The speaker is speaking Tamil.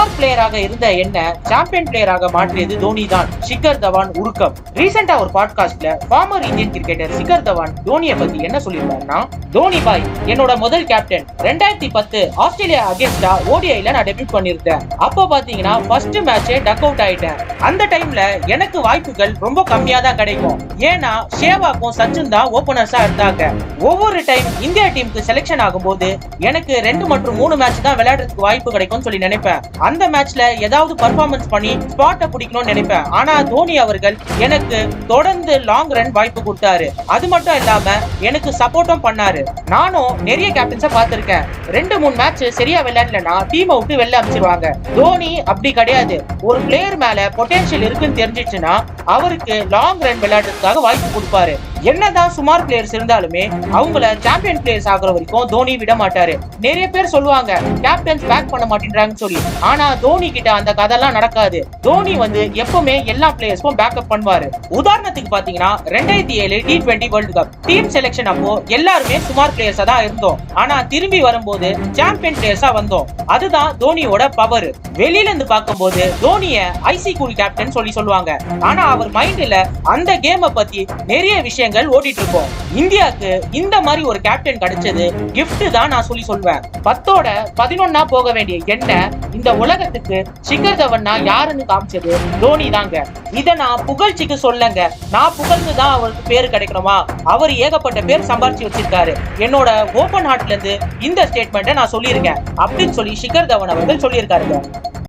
சுமார் பிளேயராக இருந்த என்ன சாம்பியன் பிளேயராக மாற்றியது தோனி தான். ஷிகர் தவான் உருக்கம். ரீசெண்டா ஒரு பாட்காஸ்ட்ல farmer Indian cricketer Shikhar Dhawan தோனியை பத்தி என்ன சொல்லியிருந்தாருன்னா, தோனி பாய் என்னோட முதல் கேப்டன். 2010 ஆஸ்திரேலியா அகேன்ஸ்டா ஓடிஐல நான் டெபியூட் பண்ணிருந்தேன். அப்போ பாத்தீங்கன்னா ஃபர்ஸ்ட் மேட்சே டக் அவுட் ஆயிட்டேன். அந்த டைம்ல எனக்கு வாய்ப்புகள் ரொம்ப கம்மியா தான் கிடைக்கும். ஏன்னா ஷேவாக்கும் சச்சின் தான் ஓபனர்ஸா இருந்தாங்க. ஒவ்வொரு டைம் இந்தியா டீமுக்கு செலக்ஷன் ஆகும்போது எனக்கு 2 மற்றும் 3 மேட்ச் தான் விளையாடுறதுக்கு வாய்ப்பு கிடைக்கும்னு சொல்லி நினைப்பேன். அந்த மேட்ச்ல ஏதாவது பர்ஃபார்மன்ஸ் பண்ணி ஸ்பாட்டை பிடிக்கணும்னு நினைப்பேன். ஆனா தோனி அவர்கள் எனக்கு தொடர்ந்து லாங் ரன் வாய்ப்பு கொடுத்தாரு. அது மட்டும் இல்லாம எனக்கு சப்போர்ட்டும் பண்ணாரு. நானும் நிறைய கேப்டன்ஸை பார்த்திருக்கேன். 2-3 மேட்ச் சரியா விளையாடலன்னா டீமை விட்டு வெளில அமைச்சிருவாங்க. தோனி அப்படி கிடையாது. ஒரு பிளேயர் மேல பொட்டன்ஷியல் இருக்குன்னு தெரிஞ்சிச்சுன்னா அவருக்கு லாங் ரன் விளையாடுறதுக்காக வாய்ப்பு கொடுப்பாரு. என்னதான் சுமார் பிளேயர்ஸ் இருந்தாலுமே அவங்கள சாம்பியன் பிளேயர்ஸ் ஆகுற வரைக்கும் தோனி விட மாட்டாரு. நிறைய பேர் சொல்லுவாங்க கேப்டன்ஸ் பேக் பண்ண மாட்டேன்றாங்கன்னு சொல்லி. ஆனா தோனி கிட்ட அந்த கதெல்லாம் நடக்காது. தோனி எப்பவுமே எல்லா பிளேயர்ஸ்க்கும் பேக்கப் பண்ணுவாரு. உதாரணத்துக்கு பாத்தீங்கன்னா 2007 T20 world cup team selection அப்போ எல்லாருமே சுமார் பிளேயர்ஸா தான் இருந்தோம். ஆனா திரும்பி வரும்போது சாம்பியன் பிளேயர்ஸா வந்தோம். அதுதான் தோனியோட பவர். வெளியில இருந்து பார்க்கும்போது தோனிய ஐசி கூல் கேப்டன் சொல்லுவாங்க. ஆனா அவர் மைண்ட்ல அந்த கேமை பத்தி நிறைய விஷயங்கள் ஓடிட்டு இருக்கோம். இந்தியாவுக்கு இந்த மாதிரி ஒரு கேப்டன் கிடைச்சது கிஃப்ட் தான் நான் சொல்லுவேன். 10ஓட 11 போக வேண்டிய என்ன இந்த உலகத்துக்கு ஷிகர் தவன்னா யாருன்னு காமிச்சது தோனி தாங்க. இத நான் புகழ்ச்சிக்கு சொல்லங்க. நான் புகழ்ந்துதான் அவருக்கு பேரு கிடைக்கணுமா? அவர் ஏகப்பட்ட பேர் சம்பாரிச்சு வச்சிருக்காரு. என்னோட ஓபன் ஹார்ட்ல இருந்து இந்த ஸ்டேட்மெண்ட்டை நான் சொல்லியிருக்கேன் அப்படின்னு சொல்லி ஷிகர் தவன் அவர்கள் சொல்லியிருக்காருங்க.